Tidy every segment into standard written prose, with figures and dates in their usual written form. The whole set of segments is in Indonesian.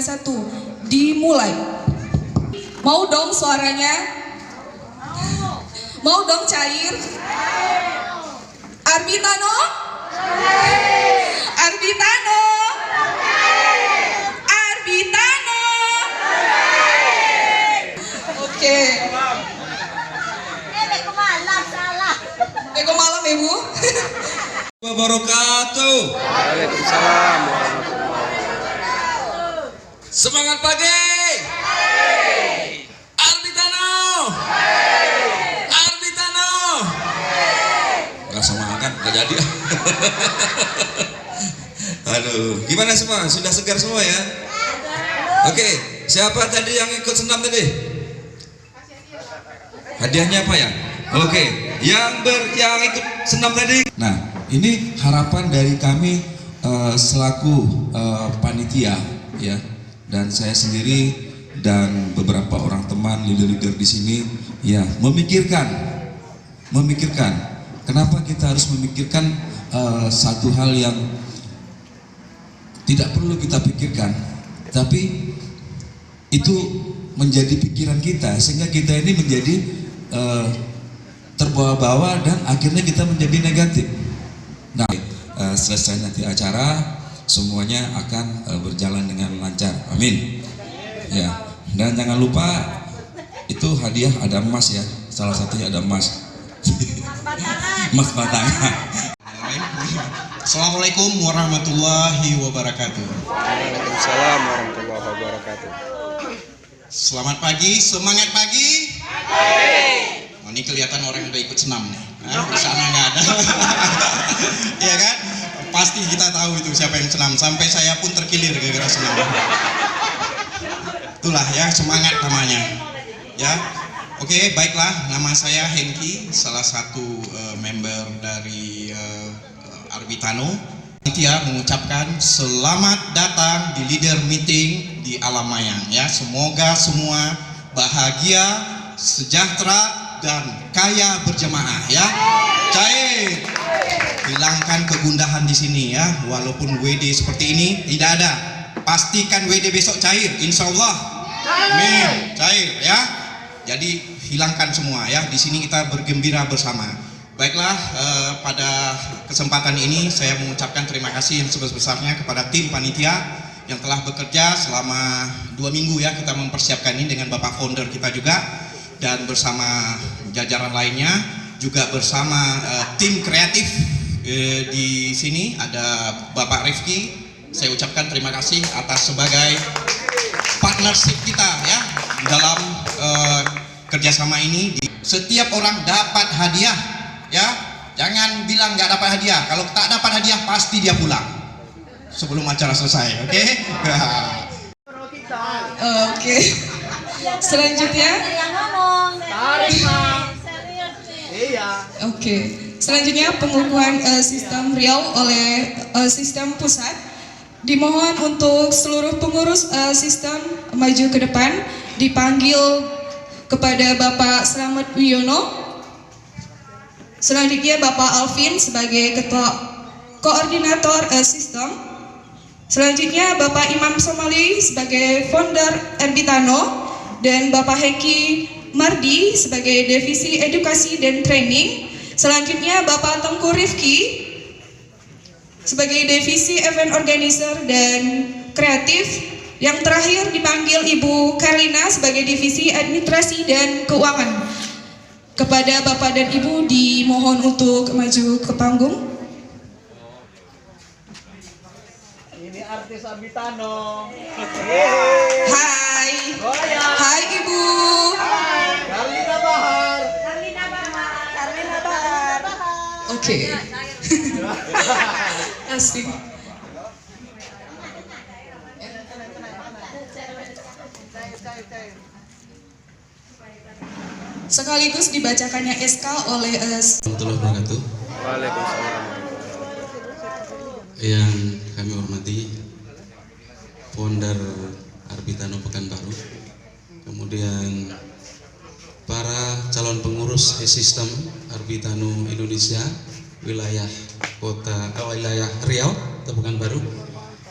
1. Dimulai. Mau dong suaranya? Mau dong cair? Arbitano? Arbitano? Arbitano? Oke. Eko malam Ibu. Wabarakatuh. Waalaikumsalam. Semangat pagi. Arbitano. Arbitano. Gak semangat, gak jadi. Aduh, gimana semua? Sudah segar semua ya? Oke, siapa tadi yang ikut senam tadi? Hadiahnya apa ya? Oke, yang ikut senam tadi. Nah, ini harapan dari kami selaku panitia ya, dan saya sendiri dan beberapa orang teman leader-leader di sini ya memikirkan kenapa kita harus memikirkan satu hal yang tidak perlu kita pikirkan, tapi itu menjadi pikiran kita sehingga kita ini menjadi terbawa-bawa dan akhirnya kita menjadi negatif. Nah, selesai nanti acara semuanya akan berjalan dengan lancar. Amin. Ya, dan jangan lupa itu hadiah ada emas ya. Salah satunya ada emas. Emas batangan. Assalamualaikum warahmatullahi wabarakatuh. Waalaikumsalam warahmatullahi wabarakatuh. Selamat pagi, semangat pagi. Oh, ini kelihatan orang yang udah ikut senam nih. Di sana nggak ada. Iya kan? Pasti kita tahu itu siapa yang senam. Sampai saya pun terkilir gara-gara senam. Itulah ya, semangat namanya. Ya, oke, baiklah. Nama saya Hengki, salah satu member dari Arbitano. Panitia mengucapkan selamat datang di leader meeting di Alam Mayang. Ya, semoga semua bahagia, sejahtera, dan kaya berjemaah ya. Cair. Hilangkan kegundahan di sini ya. Walaupun WD seperti ini tidak ada, pastikan WD besok cair, insya Allah. Amin. Cair ya. Jadi hilangkan semua ya. Di sini kita bergembira bersama. Baiklah, pada kesempatan ini saya mengucapkan terima kasih yang sebesar-besarnya kepada tim panitia yang telah bekerja selama 2 minggu ya. Kita mempersiapkan ini dengan Bapak Founder kita juga, dan bersama jajaran lainnya, juga bersama tim kreatif di sini ada Bapak Rifki. Saya ucapkan terima kasih atas sebagai partnership kita ya dalam kerjasama ini. Setiap orang dapat hadiah ya, jangan bilang nggak dapat hadiah. Kalau tak dapat hadiah pasti dia pulang sebelum acara selesai. Oke? Oke. Selanjutnya. Oke. Selanjutnya pengukuhan sistem Riau oleh sistem pusat. Dimohon untuk seluruh pengurus sistem maju ke depan, dipanggil kepada Bapak Slamet Wiono. Selanjutnya Bapak Alvin sebagai ketua koordinator sistem. Selanjutnya Bapak Imam Somali sebagai founder Arbitano, dan Bapak Heki Mardi sebagai divisi edukasi dan training. Selanjutnya Bapak Tengku Rifki sebagai divisi event organizer dan kreatif. Yang terakhir dipanggil Ibu Karlina sebagai divisi administrasi dan keuangan. Kepada Bapak dan Ibu dimohon untuk maju ke panggung. Ini artis Arbitano. Hai. Hai Ibu. Karlina Bahar. Oke. Asik. Sekaligus dibacakannya SK oleh Warahmatullahi wabarakatuh. Waalaikumsalam. Yang kami hormati founder Arbitano Pekanbaru, kemudian para calon pengurus sistem Arbitano Indonesia wilayah wilayah Riau atau Pekanbaru,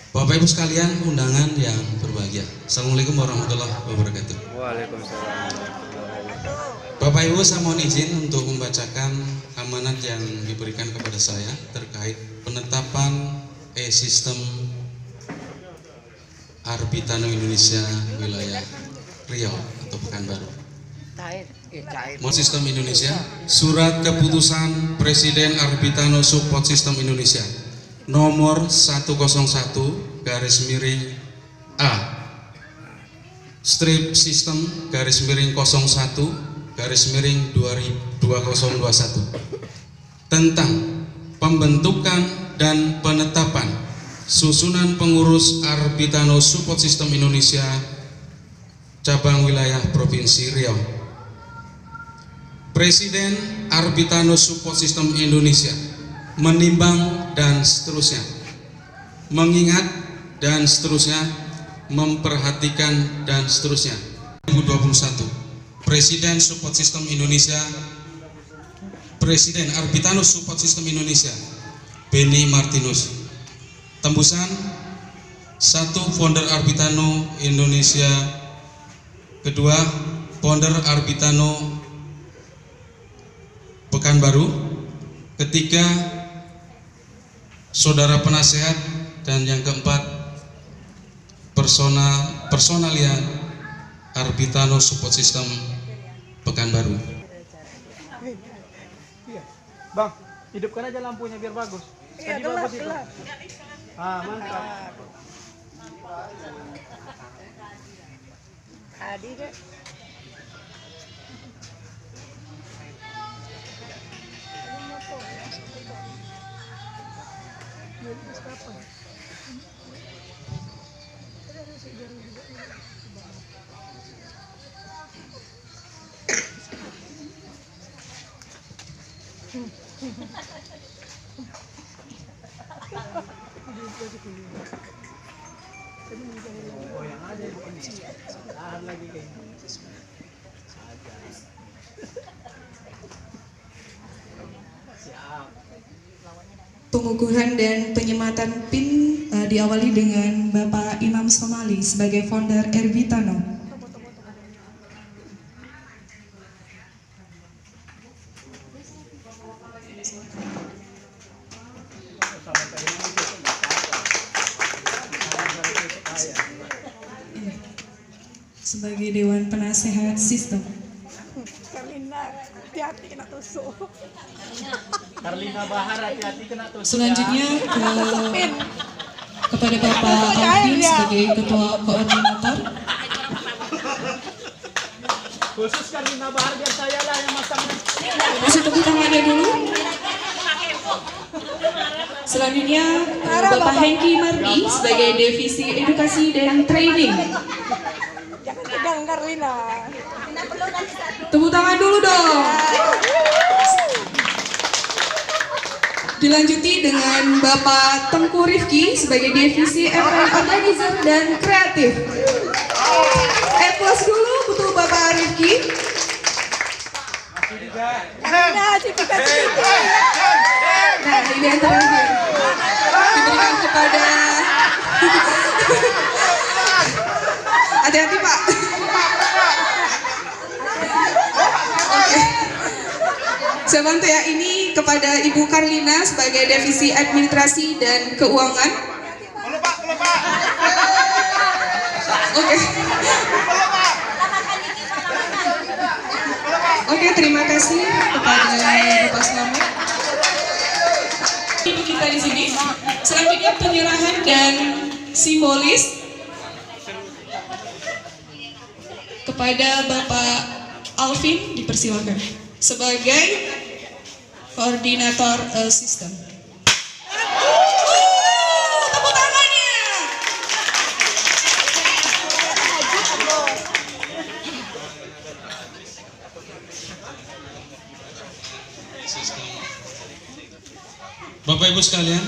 Bapak Ibu sekalian, undangan yang berbahagia. Assalamualaikum warahmatullahi wabarakatuh. Waalaikumsalam warahmatullahi wabarakatuh. Bapak Ibu, saya mohon izin untuk membacakan amanat yang diberikan kepada saya terkait penetapan e-sistem Arbitano Indonesia wilayah Riau atau Pekanbaru. Sistem Indonesia, Surat Keputusan Presiden Arbitano Support System Indonesia nomor 101 garis miring A strip sistem garis miring 01 garis miring 2021 tentang pembentukan dan penetapan susunan pengurus Arbitano Support System Indonesia cabang wilayah Provinsi Riau. Presiden Arbitano Support System Indonesia menimbang dan seterusnya, mengingat dan seterusnya, memperhatikan dan seterusnya. 2021 Presiden Support System Indonesia, Presiden Arbitano Support System Indonesia Benny Martinus. Tembusan 1. Founder Arbitano Indonesia. Kedua, Founder Arbitano Pekanbaru. Ketiga, saudara penasehat. Dan yang keempat, personalia Arbitano Support System Pekanbaru. Bang, hidupkan aja lampunya biar bagus. Tadi bagus itu. Ah, mantap. Tadi deh. Goyang aja tahan lagi kayaknya. Siap. Pengukuhan dan penyematan PIN diawali dengan Bapak Imam Somali sebagai founder Arbitano. Sebagai Dewan Penasehat Sistem. Karlina, hati-hati kena tusuk. Karlina Bahar, hati-hati kena tusuk. Selanjutnya kepada Bapak Alvin sebagai Ketua Koordinator. Khusus Karlina Bahar biar saya lah yang masang. Masih tepuk tangannya dulu. Selanjutnya Bapak Hengki Mardi sebagai Divisi Edukasi dan Training. Jangan pegang Karlina. Tepuk tangan dulu dong. Dilanjuti dengan Bapak Tengku Rifki sebagai Divisi Event Organizer dan Kreatif. Plus dulu untuk Bapak Rifki. Nah, cipika. Nah, ini yang terakhir diberikan kepada hati-hati Pak. Oke. Saya bantu ya, ini kepada Ibu Karlina sebagai Divisi Administrasi dan Keuangan. Oke. Oke, terima kasih kepada Bapak Selamat. Ibu kita di sini. Selanjutnya penyerahan dan simbolis kepada Bapak Alvin, dipersilakan sebagai koordinator sistem. Tepuk tangannya. Bapak Ibu sekalian,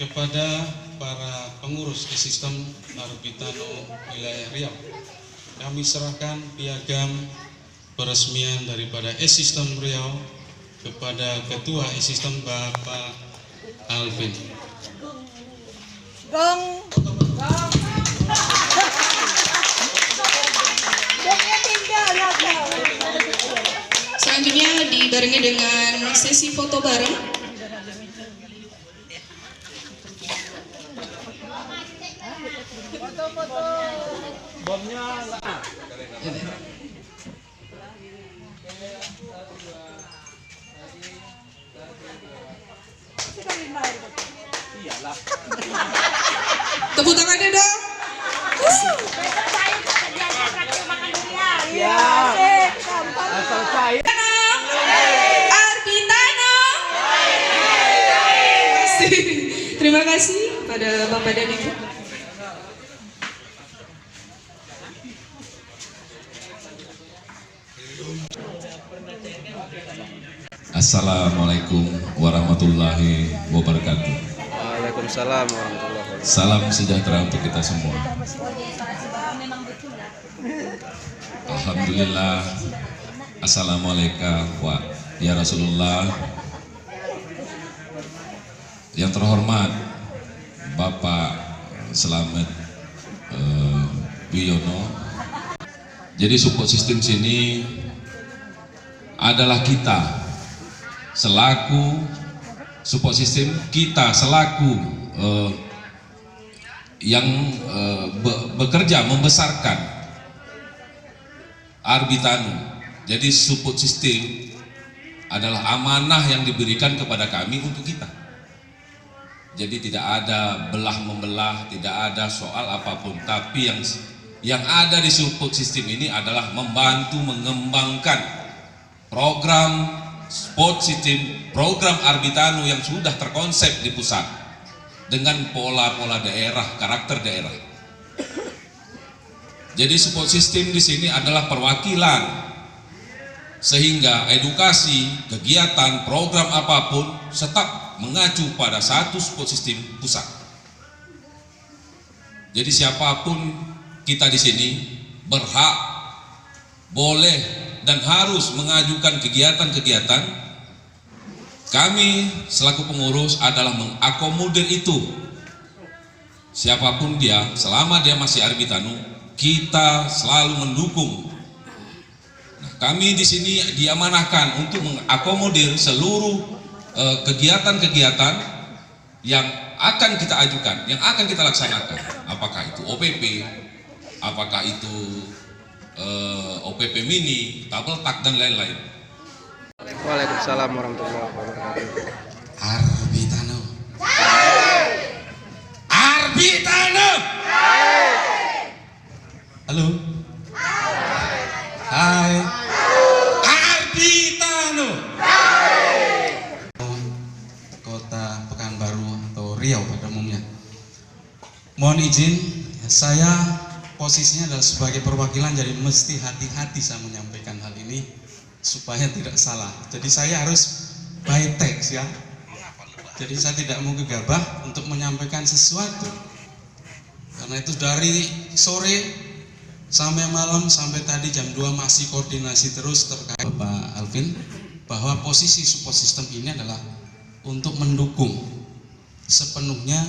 kepada para pengurus di sistem Arbitano wilayah Riau, kami serahkan piagam peresmian daripada e-sistem Riau kepada Ketua e-sistem Bapak Alvin. Gong. Gongnya tinggal ya. Selanjutnya dibarengi dengan sesi foto bareng. Bomnya Tepuk tangannya dong. Iya. Asik. Gampang. asal saya. Arbitano. Terima kasih pada Bapak dan Ibu. Assalamualaikum warahmatullahi wabarakatuh. Waalaikumsalam warahmatullahi wabarakatuh. Salam sejahtera untuk kita semua. Alhamdulillah. Assalamualaikum ya Rasulullah. Yang terhormat Bapak Selamat Wiono. Jadi support system sini adalah kita selaku support system, kita selaku yang bekerja membesarkan Arbitano. Jadi support system adalah amanah yang diberikan kepada kami untuk kita. Jadi tidak ada belah membelah, tidak ada soal apapun, tapi yang ada di support system ini adalah membantu mengembangkan program sport system, program Arbitano yang sudah terkonsep di pusat dengan pola-pola daerah, karakter daerah. Jadi support system di sini adalah perwakilan, sehingga edukasi, kegiatan, program apapun tetap mengacu pada satu support system pusat. Jadi siapapun kita di sini berhak, boleh dan harus mengajukan kegiatan-kegiatan. Kami selaku pengurus adalah mengakomodir itu. Siapapun dia, selama dia masih Arbitano, kita selalu mendukung. Nah, kami di sini diamanahkan untuk mengakomodir seluruh kegiatan-kegiatan yang akan kita ajukan, yang akan kita laksanakan. Apakah itu OPP, apakah itu OPP mini, tabel tak dan lain-lain. Waalaikumsalam warahmatullahi wabarakatuh. Arbitano. Arbitano. Halo. Hai. Arbitano. Kota Pekanbaru atau Riau pada umumnya. Mohon izin, saya posisinya adalah sebagai perwakilan, jadi mesti hati-hati saya menyampaikan hal ini supaya tidak salah. Jadi saya harus by text ya. Jadi saya tidak mau gegabah untuk menyampaikan sesuatu. Karena itu dari sore sampai malam sampai tadi jam 2 masih koordinasi terus terkait Bapak Alvin bahwa posisi support system ini adalah untuk mendukung sepenuhnya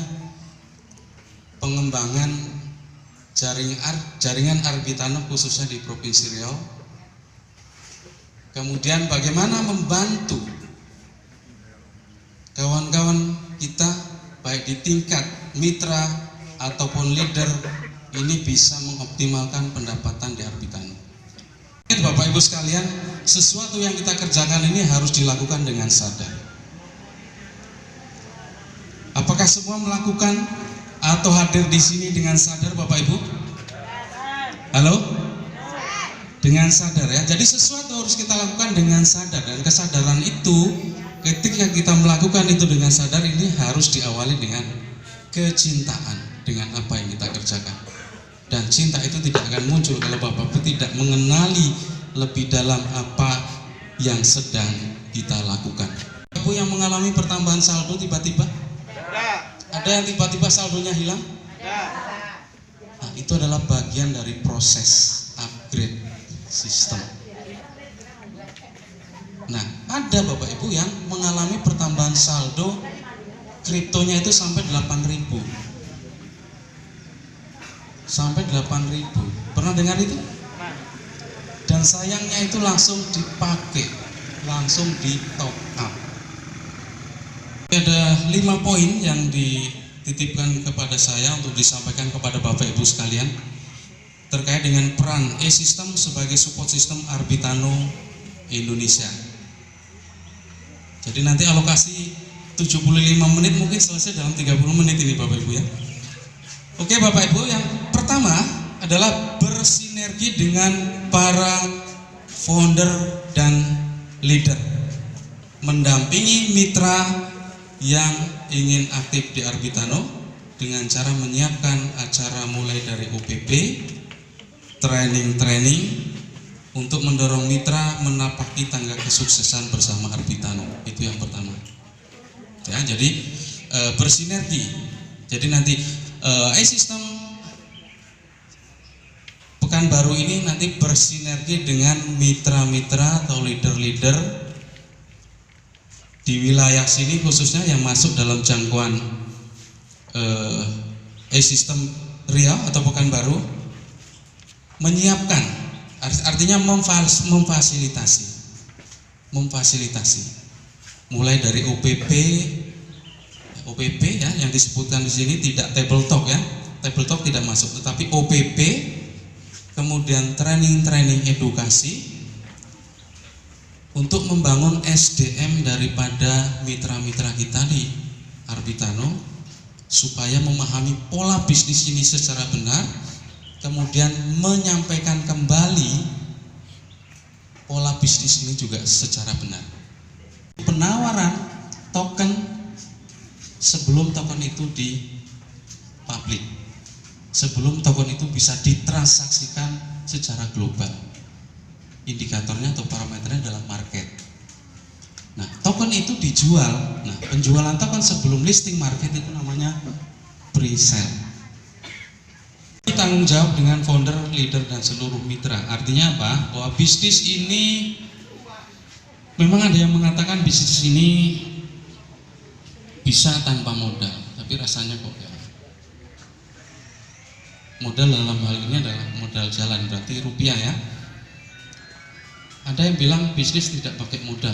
pengembangan jaringan Arbitano khususnya di Provinsi Riau. Kemudian bagaimana membantu kawan-kawan kita baik di tingkat mitra ataupun leader ini bisa mengoptimalkan pendapatan di Arbitano. Bapak Ibu sekalian, sesuatu yang kita kerjakan ini harus dilakukan dengan sadar. Apakah semua melakukan atau hadir di sini dengan sadar, Bapak Ibu? Halo? Dengan sadar ya. Jadi sesuatu harus kita lakukan dengan sadar, dan kesadaran itu ketika kita melakukan itu dengan sadar ini harus diawali dengan kecintaan dengan apa yang kita kerjakan. Dan cinta itu tidak akan muncul kalau Bapak Ibu tidak mengenali lebih dalam apa yang sedang kita lakukan. Bapak Ibu yang mengalami pertambahan saldo tiba-tiba? Ada yang tiba-tiba saldonya hilang? Nah, itu adalah bagian dari proses upgrade sistem. Nah, ada Bapak Ibu yang mengalami pertambahan saldo kriptonya itu sampai 8.000. sampai 8.000. Pernah dengar itu? Dan sayangnya itu langsung dipakai, langsung di top up. Ada 5 poin yang dititipkan kepada saya untuk disampaikan kepada Bapak Ibu sekalian terkait dengan peran E-System sebagai support system Arbitano Indonesia. Jadi nanti alokasi 75 menit mungkin selesai dalam 30 menit ini Bapak Ibu ya. Oke Bapak Ibu, yang pertama adalah bersinergi dengan para founder dan leader, mendampingi mitra yang ingin aktif di Arbitano dengan cara menyiapkan acara mulai dari OPP, training untuk mendorong mitra menapaki tangga kesuksesan bersama Arbitano. Itu yang pertama. Ya, jadi bersinergi. Jadi nanti E-System Pekanbaru ini nanti bersinergi dengan mitra-mitra atau leader-leader di wilayah sini khususnya yang masuk dalam jangkauan E-System Riau atau Pekanbaru, menyiapkan, artinya memfasilitasi mulai dari OPP ya, yang disebutkan di sini tidak table talk ya, table talk tidak masuk, tetapi OPP, kemudian training edukasi untuk membangun SDM daripada mitra-mitra kita di Arbitano supaya memahami pola bisnis ini secara benar, kemudian menyampaikan kembali pola bisnis ini juga secara benar. Penawaran token sebelum token itu dipublik, sebelum token itu bisa ditransaksikan secara global. Indikatornya atau parameternya dalam market. Nah, token itu dijual. Nah, penjualan token sebelum listing market itu namanya pre-sale. Ini tanggung jawab dengan founder, leader, dan seluruh mitra. Artinya apa? Bahwa bisnis ini memang ada yang mengatakan bisnis ini bisa tanpa modal, tapi rasanya kok ya. Modal dalam hal ini adalah modal jalan, berarti rupiah ya. Ada yang bilang bisnis tidak pakai modal.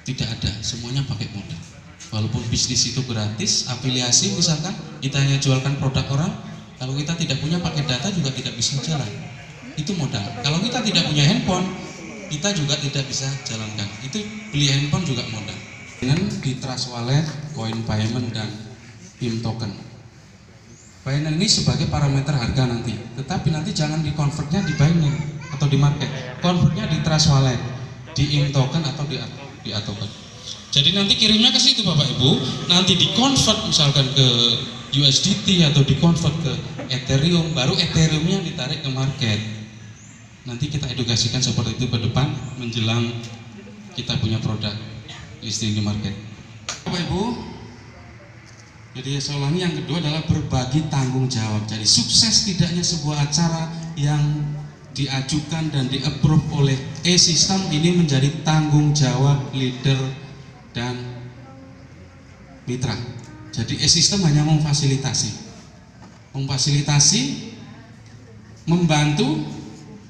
Tidak ada, semuanya pakai modal. Walaupun bisnis itu gratis, afiliasi misalkan, kita hanya jualkan produk orang, kalau kita tidak punya paket data juga tidak bisa jalan. Itu modal. Kalau kita tidak punya handphone, kita juga tidak bisa jalankan. Itu beli handphone juga modal. Dengan di Trust Wallet, Coin Payment, dan PIM Token. Binance ini sebagai parameter harga nanti, tetapi nanti jangan di-convertnya di Binance atau di market, convertnya di Trust Wallet, di IM token atau di token. Jadi nanti kirimnya ke situ Bapak Ibu, nanti di-convert misalkan ke USDT atau di-convert ke Ethereum, baru Ethereumnya ditarik ke market. Nanti kita edukasikan seperti itu ke depan menjelang kita punya produk listing di market. Bapak Ibu, jadi saya ulangi, yang kedua adalah berbagi tanggung jawab. Jadi sukses tidaknya sebuah acara yang diajukan dan di-approve oleh E-System ini menjadi tanggung jawab leader dan mitra. Jadi E-System hanya memfasilitasi, membantu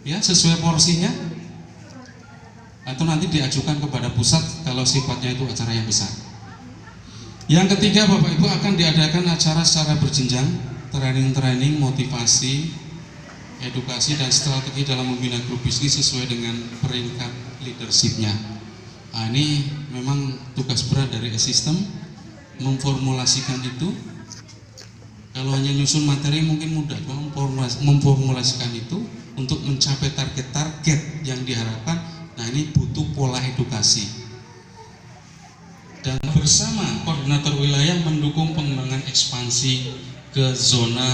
ya sesuai porsinya, atau nanti diajukan kepada pusat kalau sifatnya itu acara yang besar. Yang ketiga Bapak Ibu, akan diadakan acara secara berjenjang, training, motivasi, edukasi, dan strategi dalam membina grup bisnis sesuai dengan peringkat leadership-nya. Nah, ini memang tugas berat dari E-System, memformulasikan itu. Kalau hanya nyusun materi mungkin mudah, memformulasikan itu untuk mencapai target-target yang diharapkan. Nah, ini butuh pola edukasi. Dan bersama koordinator wilayah mendukung pengembangan ekspansi ke zona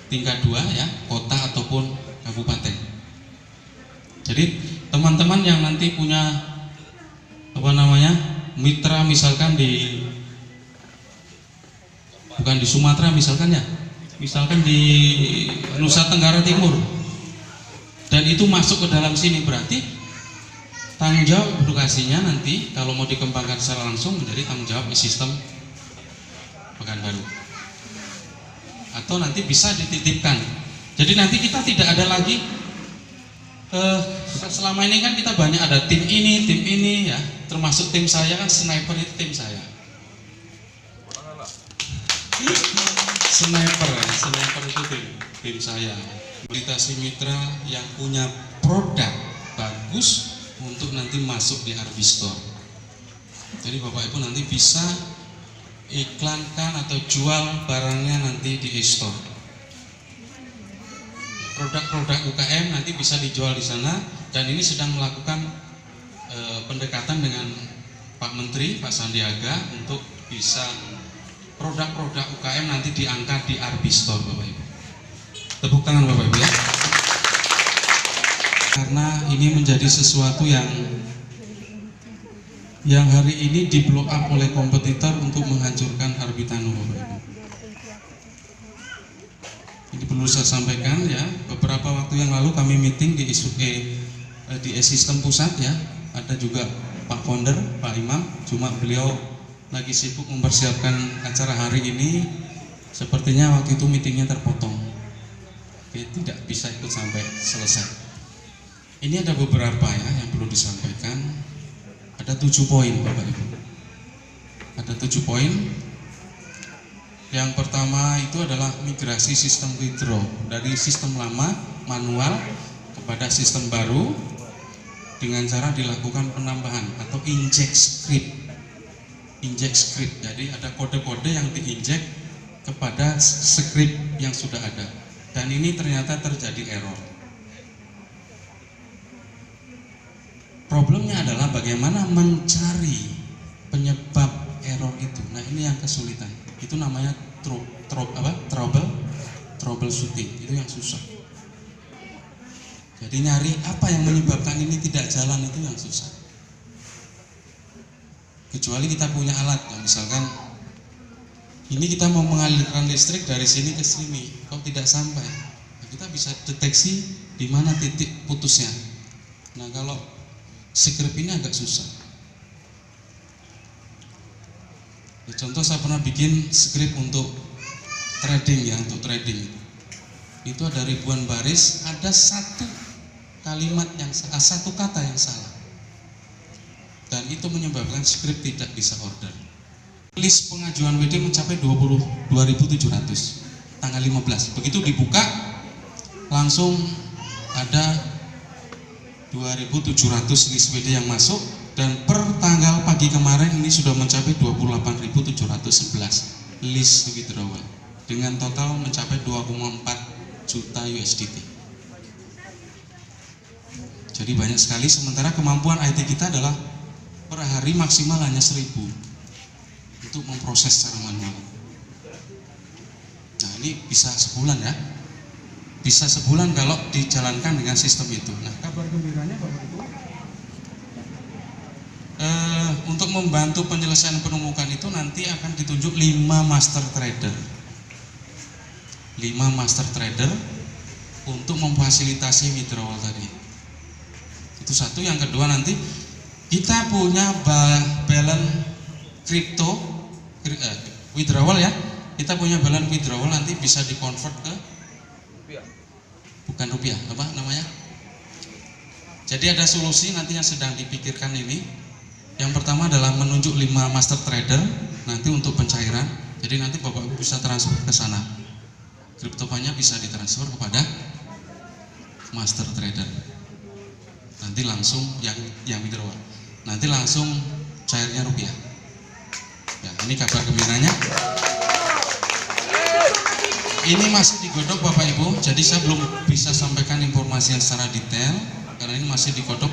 tingkat 2 ya, kota ataupun kabupaten. Jadi teman-teman yang nanti punya mitra misalkan bukan di Sumatera misalkan ya, misalkan di Nusa Tenggara Timur, dan itu masuk ke dalam sini, berarti tanggung jawab edukasinya nanti kalau mau dikembangkan secara langsung menjadi tanggung jawab E-System Pekanbaru. atau nanti bisa dititipkan. Jadi nanti kita tidak ada lagi selama ini kan kita banyak ada tim ini ya, termasuk tim saya kan sniper itu tim saya. Sniper itu tim saya. Melintasi mitra yang punya produk bagus untuk nanti masuk di Arbi Store. Jadi Bapak Ibu nanti bisa iklankan atau jual barangnya nanti di e-store. Produk-produk UKM nanti bisa dijual di sana, dan ini sedang melakukan pendekatan dengan Pak Menteri, Pak Sandiaga, untuk bisa produk-produk UKM nanti diangkat di Arbi Store, Bapak Ibu. Tepuk tangan Bapak Ibu ya. Karena ini menjadi sesuatu yang hari ini di blow up oleh kompetitor untuk menghancurkan Arbitano, Bapak Ibu. Ini perlu saya sampaikan ya. Beberapa waktu yang lalu kami meeting di E-System Pusat ya. Ada juga Pak Founder, Pak Imam. Cuma beliau lagi sibuk mempersiapkan acara hari ini. Sepertinya waktu itu meetingnya terpotong. Oke, tidak bisa ikut sampai selesai. Ini ada beberapa ya yang perlu disampaikan. Ada 7 poin Bapak Ibu. Ada 7 poin. Yang pertama itu adalah migrasi sistem withdraw dari sistem lama manual kepada sistem baru dengan cara dilakukan penambahan atau inject script. Inject script, jadi ada kode-kode yang diinjek kepada script yang sudah ada, dan ini ternyata terjadi error. Problemnya adalah bagaimana mencari penyebab error itu. Nah, ini yang kesulitan. Itu namanya troubleshooting. Itu yang susah. Jadi nyari apa yang menyebabkan ini tidak jalan, itu yang susah. Kecuali kita punya alat, ya, misalkan ini kita mau mengalirkan listrik dari sini ke sini, kok tidak sampai. Nah, kita bisa deteksi di mana titik putusnya. Nah, kalau script ini agak susah. Ya, contoh saya pernah bikin script untuk trading ya, untuk trading itu ada ribuan baris, ada satu kalimat yang satu kata yang salah, dan itu menyebabkan script tidak bisa order. List pengajuan WD mencapai 22.700 tanggal 15. Begitu dibuka langsung ada 2.700 list WD yang masuk, dan per tanggal pagi kemarin ini sudah mencapai 28.711 list withdrawal dengan total mencapai 2,4 juta USDT. Jadi banyak sekali, sementara kemampuan IT kita adalah per hari maksimal hanya 1.000 untuk memproses secara manual. Nah, ini bisa sebulan ya, bisa sebulan kalau dijalankan dengan sistem itu. Nah, Kabar gembiranya Bapak Ibu, untuk membantu penyelesaian penemukan itu nanti akan ditunjuk 5 master trader. 5 master trader untuk memfasilitasi withdrawal tadi. Itu satu. Yang kedua, nanti kita punya balance crypto withdrawal ya. Kita punya balance withdrawal nanti bisa dikonvert ke bukan rupiah, apa namanya? Jadi ada solusi nanti yang sedang dipikirkan ini. Yang pertama adalah menunjuk 5 master trader nanti untuk pencairan. Jadi nanti Bapak Ibu bisa transfer ke sana. Kriptofannya bisa ditransfer kepada master trader. Nanti langsung yang withdrawal. Nanti langsung cairnya rupiah. Ya, ini kabar gembiranya. Ini masih digodok Bapak Ibu. Jadi saya belum bisa sampaikan informasi yang secara detail karena ini masih digodok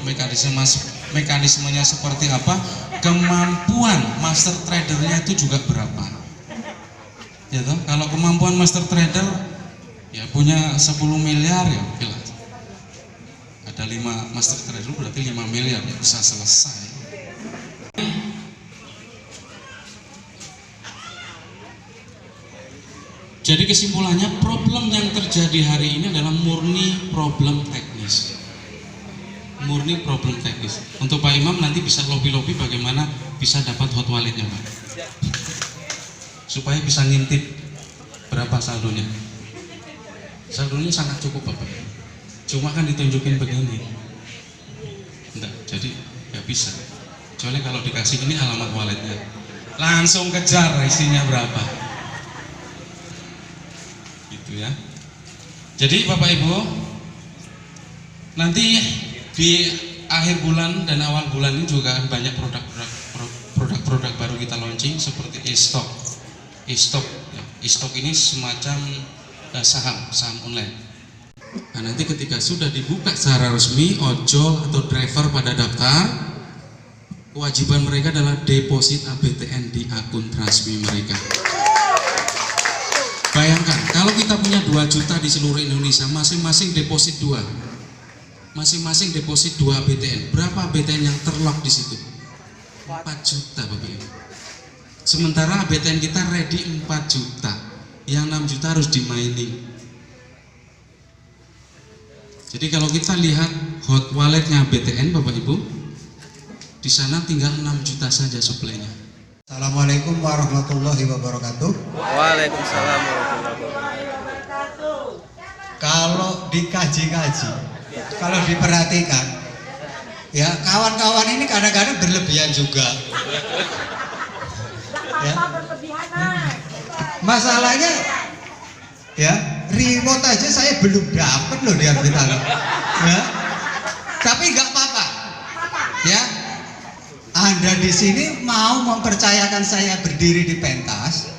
mekanismenya seperti apa, kemampuan master tradernya itu juga berapa. Ya toh, kalau kemampuan master trader ya punya 10 miliar ya oke lah. Ada 5 master trader berarti 5 miliar ya bisa selesai. Jadi kesimpulannya, problem yang terjadi hari ini adalah murni problem teknis. Murni problem teknis. Untuk Pak Imam nanti bisa lobby-lobby bagaimana bisa dapat hot walletnya Pak, supaya bisa ngintip Berapa saldonya? Saldonya sangat cukup Bapak. Cuma kan ditunjukin begini. Enggak, jadi nggak bisa. Kecuali kalau dikasih ini alamat walletnya. Langsung kejar isinya berapa. Gitu ya. Jadi Bapak Ibu, nanti di akhir bulan dan awal bulan ini juga banyak produk-produk baru kita launching seperti e-stock. E-stock ini semacam saham online. Nah, nanti ketika sudah dibuka secara resmi, ojol atau driver pada daftar, kewajiban mereka adalah deposit ABTN di akun Transmi mereka. Bayangkan, kalau kita punya 2 juta di seluruh Indonesia, masing-masing deposit 2. Masing-masing deposit 2 ABTN. Berapa ABTN yang terlock di situ? 4 juta Bapak Ibu. Sementara ABTN kita ready 4 juta. Yang 6 juta harus di mining. Jadi kalau kita lihat hot walletnya ABTN Bapak Ibu, di sana tinggal 6 juta saja supply-nya. Assalamualaikum warahmatullahi wabarakatuh. Waalaikumsalam warahmatullahi wabarakatuh. Kalau dikaji-kaji, kalau diperhatikan, ya kawan-kawan ini kadang-kadang berlebihan juga. Ya. Masalahnya, ya reward aja saya belum dapat loh di Arbitano. Ya. Tapi nggak apa-apa. Ya. Anda di sini mau mempercayakan saya berdiri di pentas,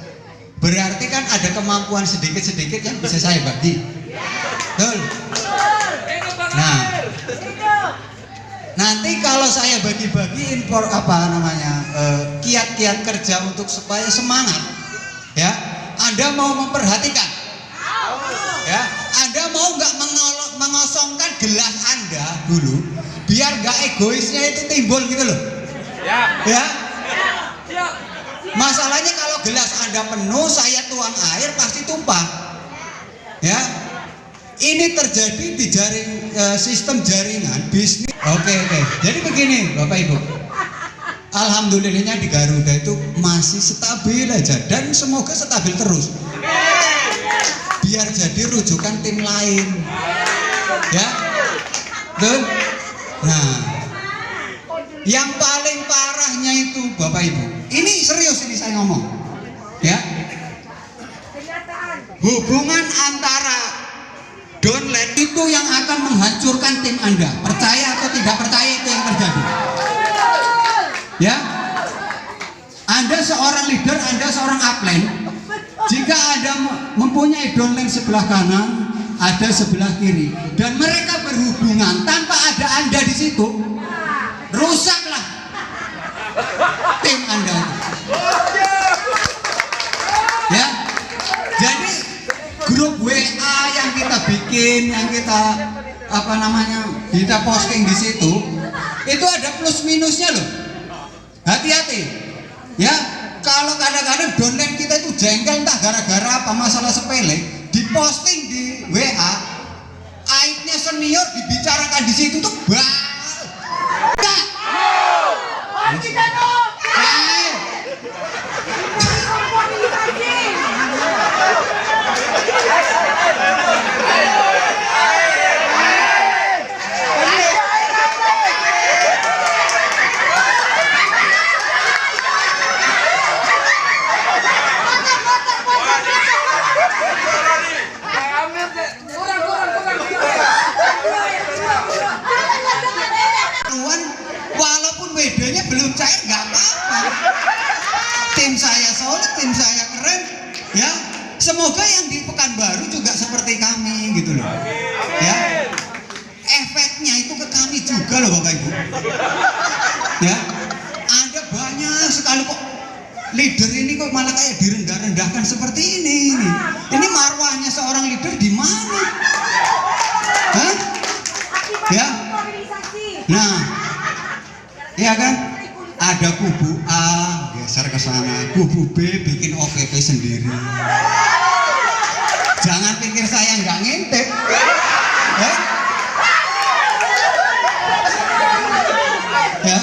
berarti kan ada kemampuan sedikit-sedikit yang bisa saya bagi. Betul? Nah, nanti kalau saya bagi-bagi kiat-kiat kerja untuk supaya semangat, ya, Anda mau memperhatikan, ya, Anda mau nggak mengosongkan gelas Anda dulu, biar nggak egoisnya itu timbul gitu loh. Ya. Masalahnya kalau gelas Anda penuh, saya tuang air pasti tumpah. Ya. Ini terjadi di sistem jaringan bisnis. Oke. Jadi begini, Bapak Ibu. Alhamdulillahnya di Garuda itu masih stabil aja dan semoga stabil terus. Biar jadi rujukan tim lain. Ya. Betul? Nah, yang paling parahnya itu Bapak Ibu, ini serius ini saya ngomong, ya, hubungan antara downline itu yang akan menghancurkan tim Anda. Percaya atau tidak percaya itu yang terjadi. Ya, Anda seorang leader, Anda seorang upline. Jika Anda mempunyai downline sebelah kanan, ada sebelah kiri, dan mereka berhubungan tanpa ada Anda di situ, rusaklah tim Anda. Ya, jadi grup WA yang kita bikin, yang kita kita posting di situ, itu ada plus minusnya loh. Hati-hati, ya. Kalau kadang-kadang downline kita itu jengkel entah gara-gara apa masalah sepele, diposting di WA, aibnya senior dibicarakan di situ tuh walaupun bedanya belum cair nggak apa-apa. Tim saya solid, tim saya keren, ya. Semoga yang di Pekanbaru juga seperti kami gitu loh. Ya. Efeknya itu ke kami juga loh Bapak Ibu. Ya. Ada banyak sekali kok leader ini kok malah kayak direndah-rendahkan seperti ini. Ini marwahnya seorang leader di mana? Hah? Ya. Nah, ya kan? Ada kubu A geser ke sana, kubu B bikin OPP sendiri. Jangan pikir saya nggak ngintip. Ya.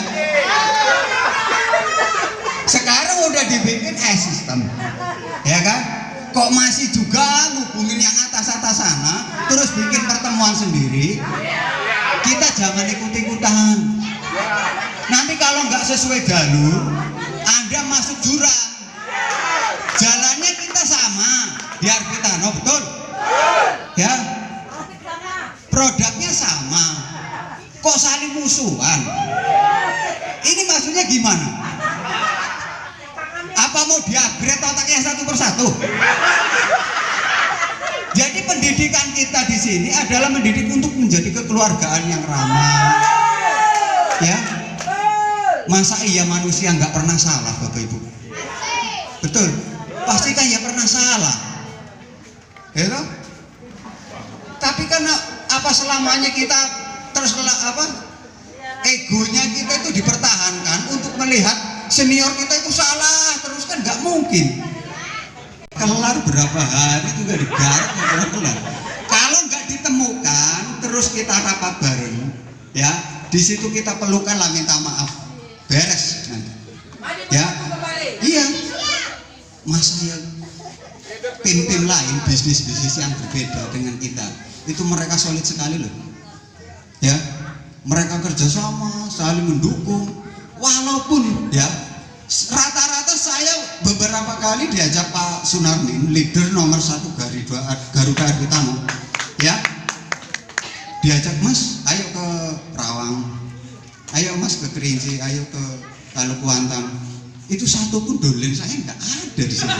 Sekarang udah dibikin sistem, ya kan? Kok masih juga ngubungin yang atas-atas sana, terus bikin pertemuan sendiri? Kita jangan ikut-ikutan. Nanti kalau nggak sesuai jalur, Anda masuk jurang. Jalannya kita sama di Arbitano, betul? Ya. Produknya sama. Kok saling musuhan? Ini maksudnya gimana? Apa mau di-upgrade otaknya satu persatu? Jadi pendidikan kita di sini adalah mendidik untuk menjadi kekeluargaan yang ramah. Ya. Masa iya manusia nggak pernah salah, Bapak Ibu? Betul. Pasti kan ya pernah salah. Ya toh? Tapi karena apa selamanya kita terus egonya kita itu dipertahankan untuk melihat senior kita itu salah terus, kan nggak mungkin. Kelar berapa hari juga digarap nggak kelar. Kalau nggak ditemukan terus kita rapat bareng, ya di situ kita pelukan lah, minta maaf, beres nanti. Ya, iya. Masa ya tim-tim lain, bisnis-bisnis yang berbeda dengan kita itu mereka solid sekali loh. Ya, mereka kerjasama, saling mendukung. Walaupun ya rata-rata saya beberapa kali diajak Pak Sunarmin, leader nomor 1 Garuda Arbitano, ya diajak, Mas ayo ke Rawang, ayo Mas ke Kerinci, ayo ke Kalukuantan. Itu satu pun dolen saya nggak ada di situ.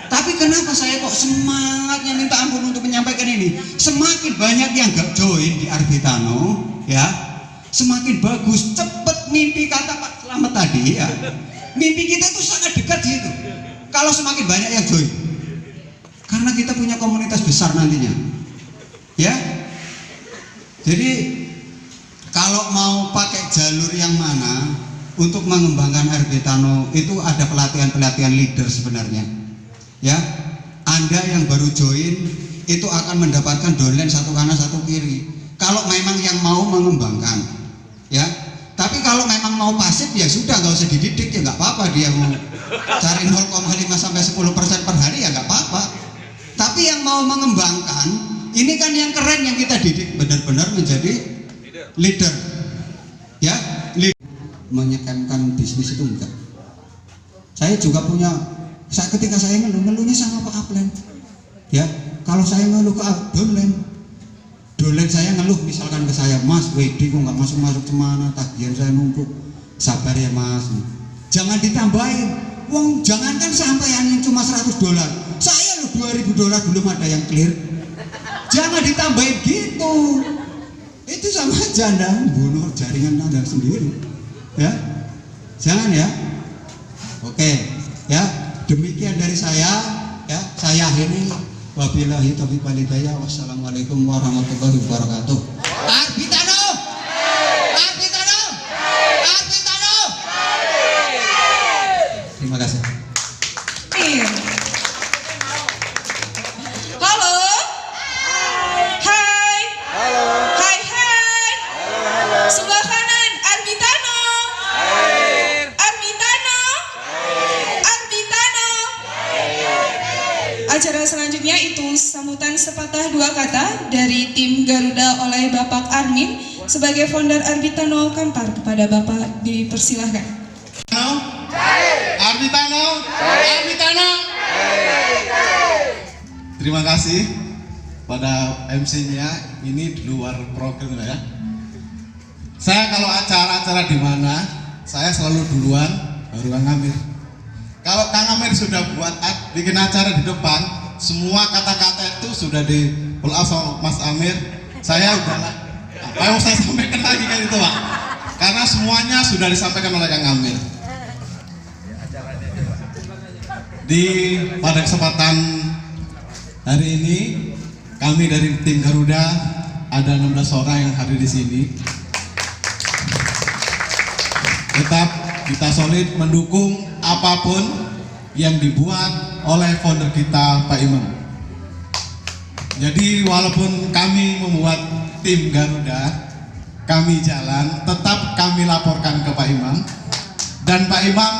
Tapi kenapa saya kok semangatnya minta ampun untuk menyampaikan ini? Semakin banyak yang gak join di Arbitano, ya semakin bagus. Cepet mimpi kata Pak Slamet tadi, ya mimpi kita itu sangat dekat di situ. Kalau semakin banyak yang join, karena kita punya komunitas besar nantinya, ya. Jadi kalau mau pakai jalur yang mana untuk mengembangkan Arbitano, itu ada pelatihan-pelatihan leader sebenarnya. Ya, Anda yang baru join itu akan mendapatkan downline satu kanan satu kiri. Kalau memang yang mau mengembangkan, ya. Tapi kalau memang mau pasif ya sudah, nggak usah dididik, ya nggak apa-apa. Dia mau cari 0,5 sampai 10% per hari ya nggak apa-apa. Tapi yang mau mengembangkan, ini kan yang keren yang kita didik benar-benar menjadi leader. Ya, menyekamkan bisnis itu enggak. Saya juga punya. Ketika saya ngeluhnya sama Pak Aplen, ya kalau saya ngeluh ke dolen saya ngeluh misalkan ke saya, Mas WD kok nggak masuk kemana, tagihan saya numpuk, sabar ya Mas, jangan ditambahin, wong jangankan sampai yang cuma $100, saya loh $2.000 belum ada yang clear, jangan ditambahin gitu, itu sama aja Anda bunuh jaringan Anda sendiri, ya jangan ya, oke ya. Demikian dari saya, ya saya akhiri. Wabillahi taufiq wal hidayah. Wassalamualaikum warahmatullahi wabarakatuh. Arbitano, Arbitano, Arbitano. Terima kasih. Halo. Hai. Halo. Hai hai. Sebelah kanan Arbitano. Arbitano. Arbitano. Acara selanjutnya itu sambutan sepatah dua kata dari tim Garuda oleh Bapak Armin sebagai founder Arbitano Kampar. Kepada Bapak dipersilahkan. Arbitano, Arbitano. Terima kasih pada MC-nya. Ini di luar program ya. Saya kalau acara-acara di mana, saya selalu duluan, baru Kang Amir. Kalau Kang Amir sudah bikin acara di depan, semua kata-kata itu sudah di pull up sama Mas Amir. Saya udahlah, apa yang saya sampaikan lagi kan itu Pak? Karena semuanya sudah disampaikan oleh Kang Amir. Pada kesempatan hari ini, kami dari tim Garuda ada 16 orang yang hadir di sini. Tetap kita solid mendukung apapun yang dibuat oleh founder kita Pak Imam. Jadi walaupun kami membuat tim Garuda, kami jalan, tetap kami laporkan ke Pak Imam, dan Pak Imam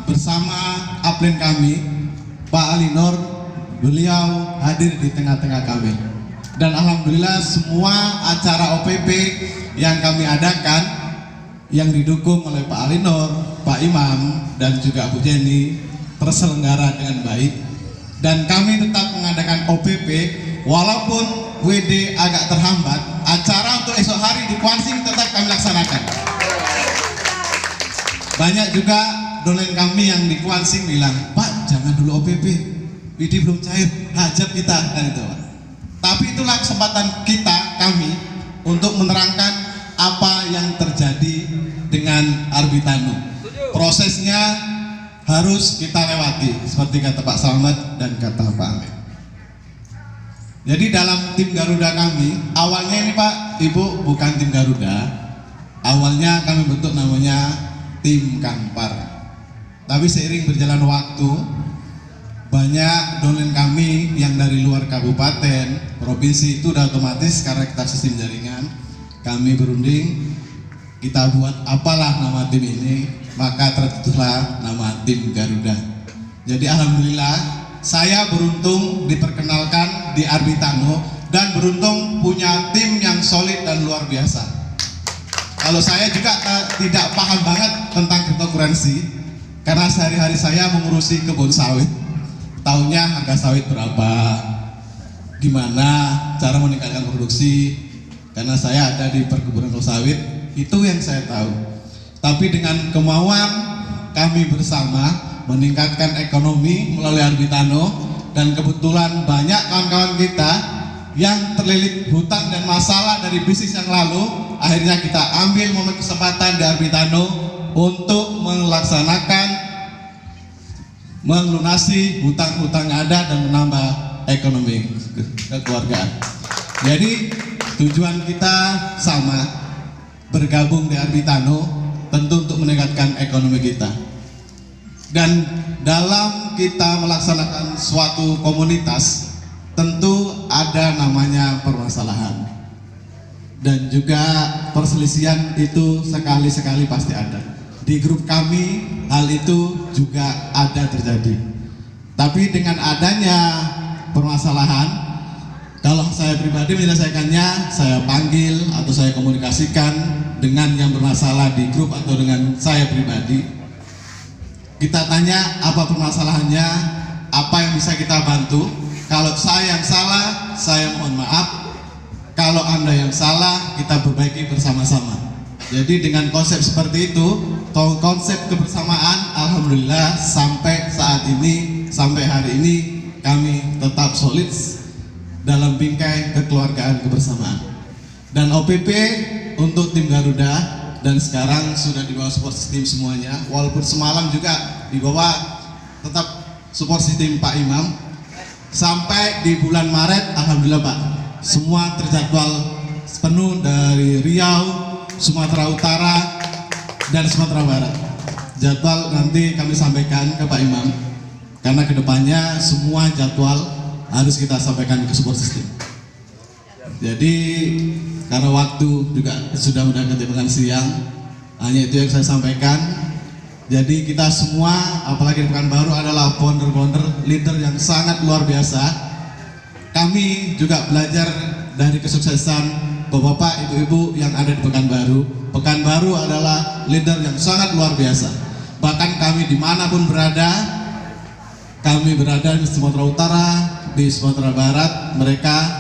bersama upline kami, Pak Alinor, beliau hadir di tengah-tengah kami. Dan alhamdulillah semua acara OPP yang kami adakan yang didukung oleh Pak Alinor, Pak Imam, dan juga Bu Jenny terselenggara dengan baik. Dan kami tetap mengadakan OPP walaupun WD agak terhambat, acara untuk esok hari di Kuansing tetap kami laksanakan. Banyak juga dolen kami yang di Kuansing bilang, Pak jangan dulu OPP, WD belum cair, hajat kita, kan itu Pak. Tapi itulah kesempatan kita, kami, untuk menerangkan apa yang terjadi dengan Arbitano. Prosesnya harus kita lewati, seperti kata Pak Slamet dan kata Pak Amir. Jadi dalam tim Garuda kami, awalnya ini Pak, Ibu bukan tim Garuda. Awalnya kami bentuk namanya tim Kampar. Tapi seiring berjalan waktu, banyak dolen kami yang dari luar kabupaten, provinsi itu udah otomatis karena kita sistem jaringan. Kami berunding, kita buat apalah nama tim ini, maka terbentuklah nama tim Garuda. Jadi alhamdulillah saya beruntung diperkenalkan di Arbitano dan beruntung punya tim yang solid dan luar biasa. Kalau saya juga tidak paham banget tentang cryptocurrency karena sehari-hari saya mengurusi kebun sawit. Tahunya harga sawit berapa, gimana cara meningkatkan produksi, karena saya ada di perkebunan sawit, itu yang saya tahu. Tapi dengan kemauan kami bersama meningkatkan ekonomi melalui Arbitano, dan kebetulan banyak kawan-kawan kita yang terlilit hutang dan masalah dari bisnis yang lalu, akhirnya kita ambil momen kesempatan di Arbitano untuk melaksanakan melunasi hutang-hutang yang ada dan menambah ekonomi kekeluargaan. Jadi tujuan kita sama, bergabung di Arbitano tentu untuk meningkatkan ekonomi kita. Dan dalam kita melaksanakan suatu komunitas tentu ada namanya permasalahan dan juga perselisihan, itu sekali-sekali pasti ada. Di grup kami hal itu juga ada terjadi. Tapi dengan adanya permasalahan, kalau saya pribadi menyelesaikannya, saya panggil atau saya komunikasikan dengan yang bermasalah di grup atau dengan saya pribadi. Kita tanya apa permasalahannya, apa yang bisa kita bantu. Kalau saya yang salah, saya mohon maaf. Kalau Anda yang salah, kita perbaiki bersama-sama. Jadi dengan konsep seperti itu, konsep kebersamaan, alhamdulillah sampai saat ini, sampai hari ini kami tetap solid dalam bingkai kekeluargaan kebersamaan. Dan OPP untuk tim Garuda dan sekarang sudah di bawah support system semuanya, walaupun semalam juga di bawah tetap support system Pak Imam. Sampai di bulan Maret, alhamdulillah Pak, semua terjadwal penuh dari Riau, Sumatera Utara, dan Sumatera Barat. Jadwal nanti kami sampaikan ke Pak Imam, karena kedepannya semua jadwal harus kita sampaikan ke support system. Jadi karena waktu juga sudah ketimbangan siang, hanya itu yang saya sampaikan. Jadi kita semua, apalagi di Pekanbaru, adalah founder-founder, leader yang sangat luar biasa. Kami juga belajar dari kesuksesan Bapak-bapak, ibu-ibu yang ada di Pekanbaru. Pekanbaru adalah leader yang sangat luar biasa. Bahkan kami dimanapun berada, kami berada di Sumatera Utara, di Sumatera Barat,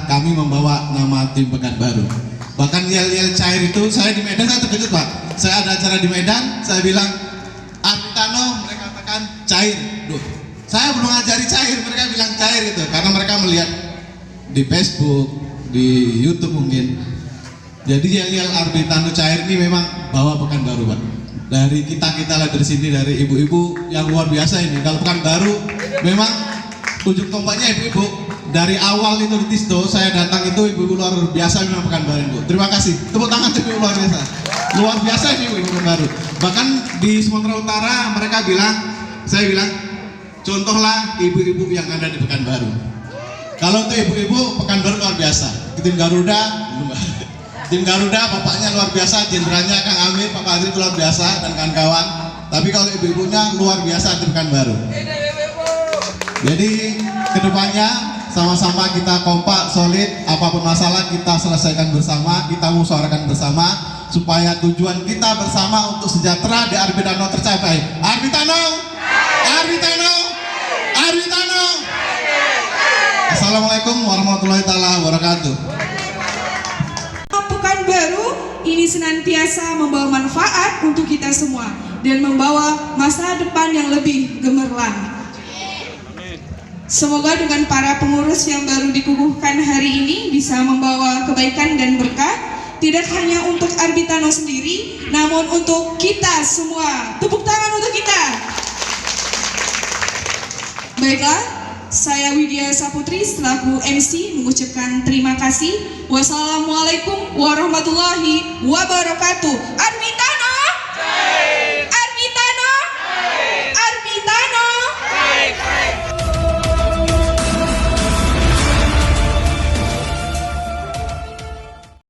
kami membawa nama tim Pekanbaru. Bahkan yel-yel cair itu, saya di Medan saya terkejut Pak. Saya ada acara di Medan, saya bilang Arbitano, mereka katakan cair. Duh, saya belum ngajari cair, mereka bilang cair itu, karena mereka melihat di Facebook, di YouTube mungkin. Jadi yel-yel Arbitano cair ini memang bawa Pekanbaru Pak. Dari kita lah dari sini, dari ibu-ibu yang luar biasa ini. Kalau Pekanbaru memang ujung tombaknya ibu-ibu. Dari awal itu di Tisto saya datang itu ibu-ibu luar biasa memang Pekanbaru Ibu. Terima kasih. Tepuk tangan ibu luar biasa. Luar biasa ini ibu Pekanbaru. Bahkan di Sumatera Utara mereka bilang, saya bilang, contohlah ibu-ibu yang ada di Pekanbaru. Kalau untuk ibu-ibu Pekanbaru luar biasa. Tim Garuda, tim Garuda bapaknya luar biasa, jenderalnya Kang Amir, Pak Adri luar biasa dan kawan-kawan. tapi kalau ibu-ibunya luar biasa di Pekanbaru. Jadi kedepannya sama-sama kita kompak, solid, apapun masalah kita selesaikan bersama, kita musyawarahkan bersama, supaya tujuan kita bersama untuk sejahtera di Arbitano tercapai. Arbitano, Arbitano, Arbitano. Assalamualaikum warahmatullahi wabarakatuh. Pekanbaru ini senantiasa membawa manfaat untuk kita semua dan membawa masa depan yang lebih gemerlang. Semoga dengan para pengurus yang baru dikukuhkan hari ini bisa membawa kebaikan dan berkah, tidak hanya untuk Arbitano sendiri, namun untuk kita semua. Tepuk tangan untuk kita. Baiklah, saya Widya Saputri selaku MC mengucapkan terima kasih. Wassalamualaikum warahmatullahi wabarakatuh. Arbitano.